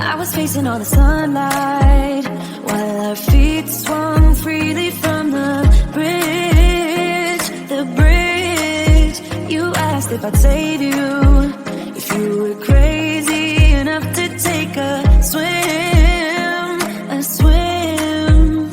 I was facing all the sunlight while our feet swung freely from the bridge. The bridge. You asked if I'd save you, if you were crazy enough to take a swim, a swim.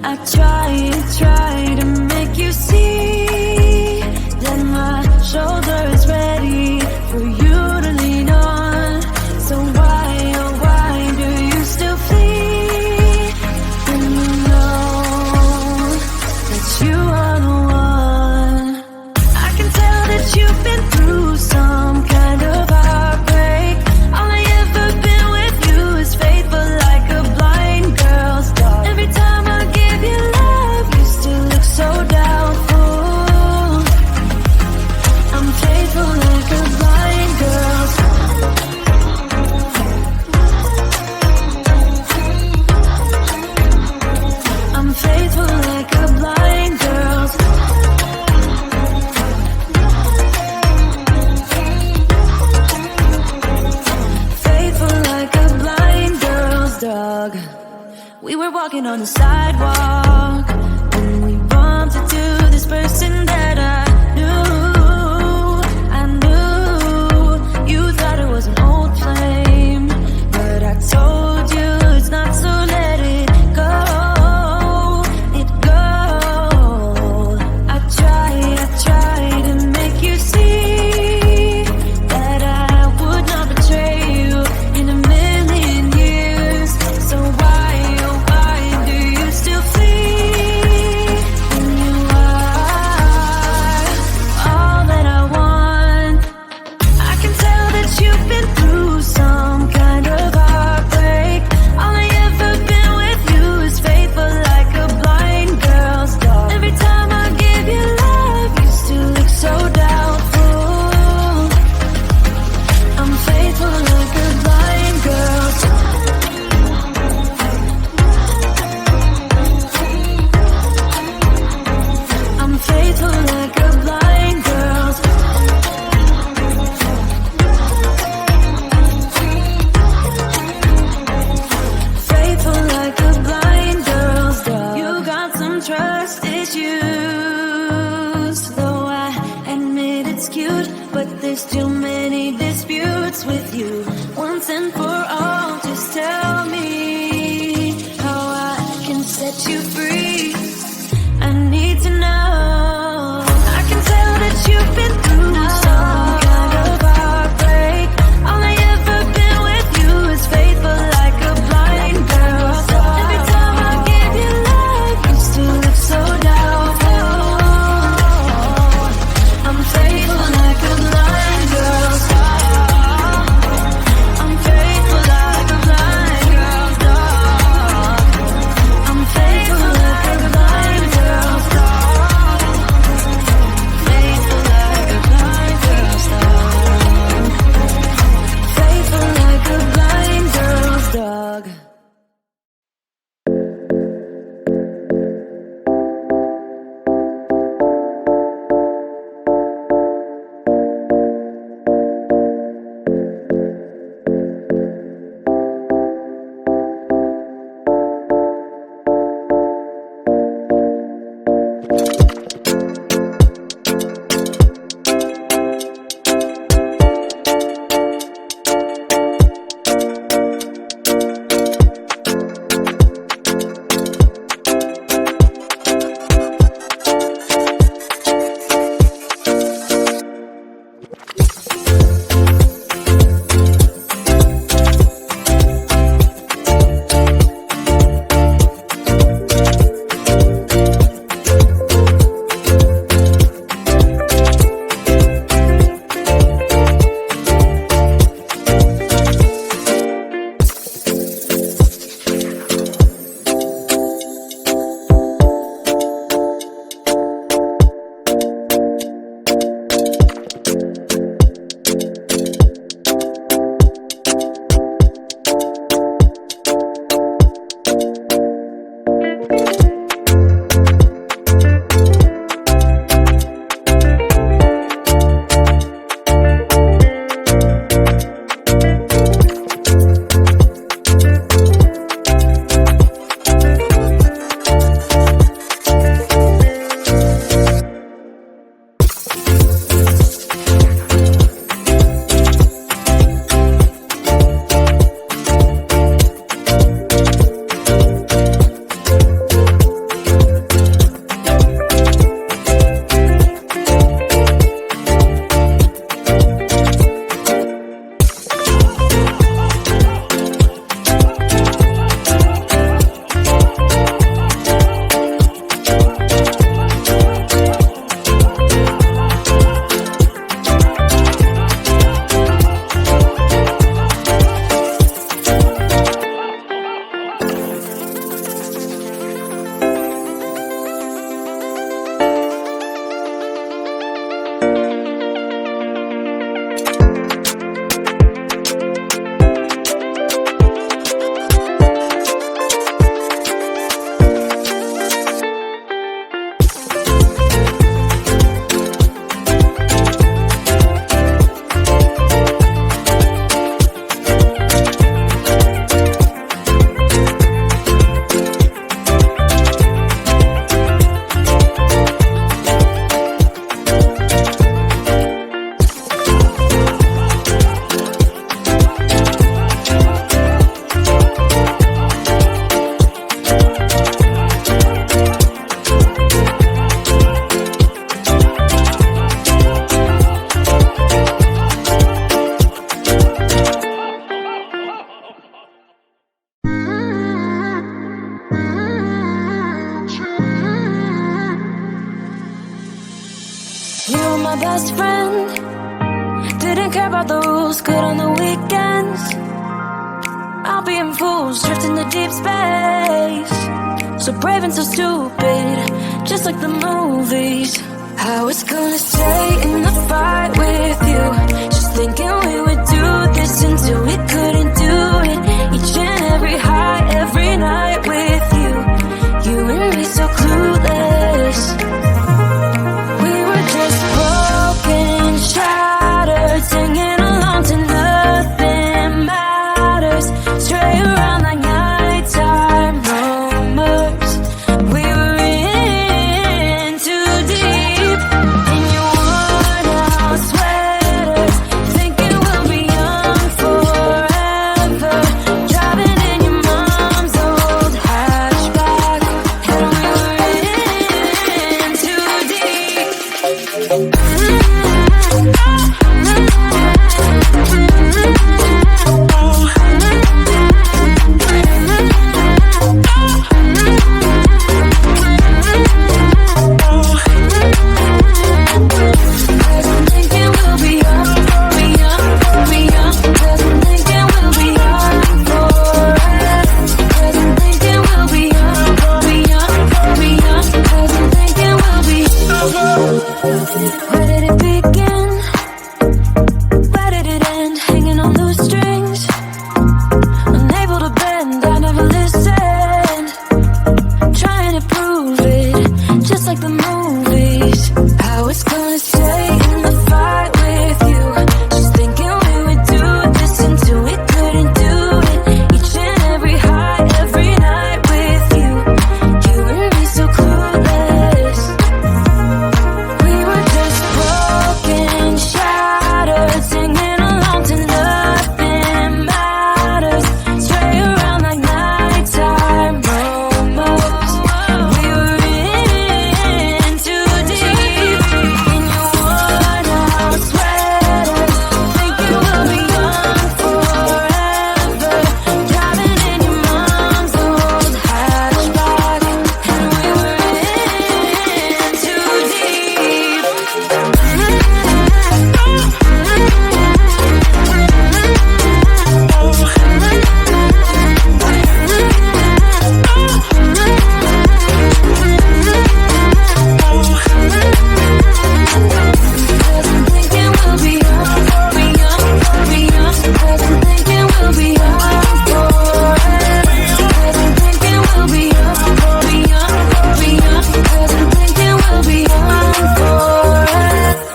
I tried to make you see that my shoulder is ready for you to lean on. So why, oh why do you still flee when you know that you are the one? I can tell that you've been through some kind of heartbreak. All I ever been with you is faithful like a blind girl's dog. Every time I give you love, you still look so doubtful. I'm faithful like a blind girl's dog. I'm faithful like a blind girl's faithful like a blind girl's dog. We were walking on the sidewalk when we bumped into this person that I knew. I knew you thought it was an old flame, but I told you it's not, so let it go. It go. I tried to make you see that I would not betray you in a million years. So why, oh why do you still flee when you are all that I want? I can tell that you've been through some kind of heartbreak. All I ever been with you is faithful like a blind girl's dog. Every time I give you love, you still look so doubtful. I'm faithful like a blind girl's dog. I'm faithful like a blind girl's dog. Faithful like a blind girl's dog. You got some trust issues, though I admit it's cute, but there's too many disputes with you. Once and for all, just tell me how I can set you free. I need to know. I can tell that you've been through some kind of heartbreak. All I ever been with you is faithful like a blind girl's dog. Every time I give you love, you still look so doubtful. I'm faithful like a blind girl's dog. I'm faithful like best friend. Didn't care about the rules, good on the weekends. I'll be in fools, drifting to deep space. So brave and so stupid, just like the movies. I was gonna stay in the fight with you, just thinking we would do this until we couldn't do it. Each and every high, every night with you. You and me so clueless. We were just broken, shattered, singing along to nothing matters. Stray around like nighttime rumors. We were in too deep. In your worn out sweaters, thinking we'll be young forever. Driving in your mom's old hatchback, and we were in too deep. Where did it begin? Where did it end? Hanging on loose strings, unable to bend, I never listened. Trying to prove it, just like the movies. I was gonna stay in the fight with you, just thinking we would do this until we couldn't do it. Each and every high, every night with you. You and me so clueless. We were just broken, shattered, singing along to nothing matters. Stray around like nighttime rumors. We were in too deep. In your worn out sweaters, thinking we'll be young forever. Driving in your mom's old hatchback, and we were in too deep. Wasn't thinking we'll be young, be young, be young. Wasn't thinking we'll be young forever. Wasn't thinking we'll be young, be young, be young. Wasn't thinking we'll be young forever.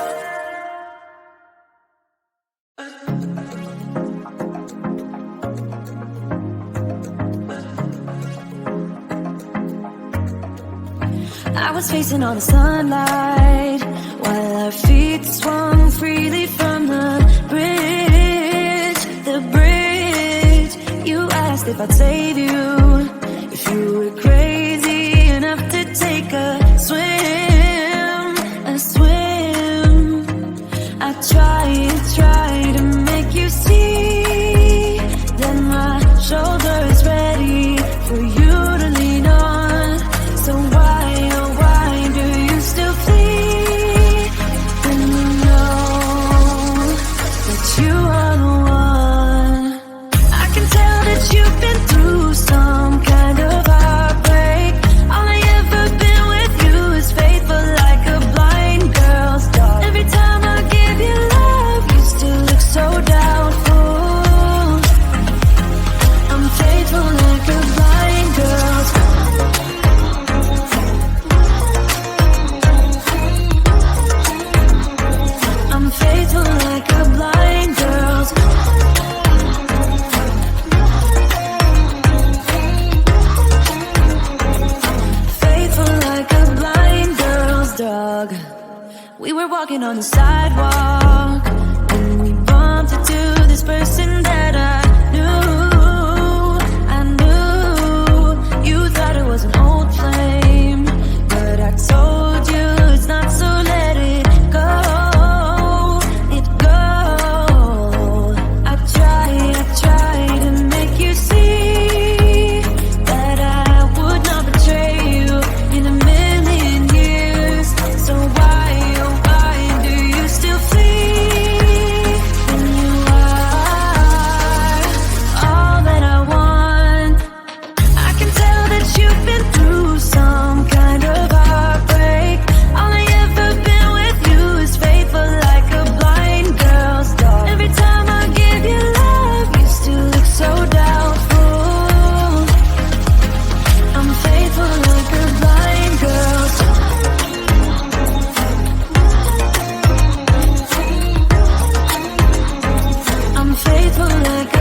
I was facing all the sunlight while our feet swung freely from the bridge. The bridge. You asked if I'd save you, if you were crazy enough to take a swim, a swim. I tried to make you see that my shoulder is ready for you to lean on. So why, oh why do you still flee when you know that you are the one? I can tell that you've been through some kind of heartbreak. All I ever been with you is faithful like a blind girl's dog. Every time I give you love, you still look so doubtful. I'm faithful like a blind girl's dog. I'm faithful like a blind girl's faithful like a blind girl's dog. We were walking on the sidewalk and we bumped into this person that I knew. You thought it was an old flame, but I told you it's not, so let it go. It go. I tried to make you see that I would not betray you in a million years. So why, oh why do you faithful like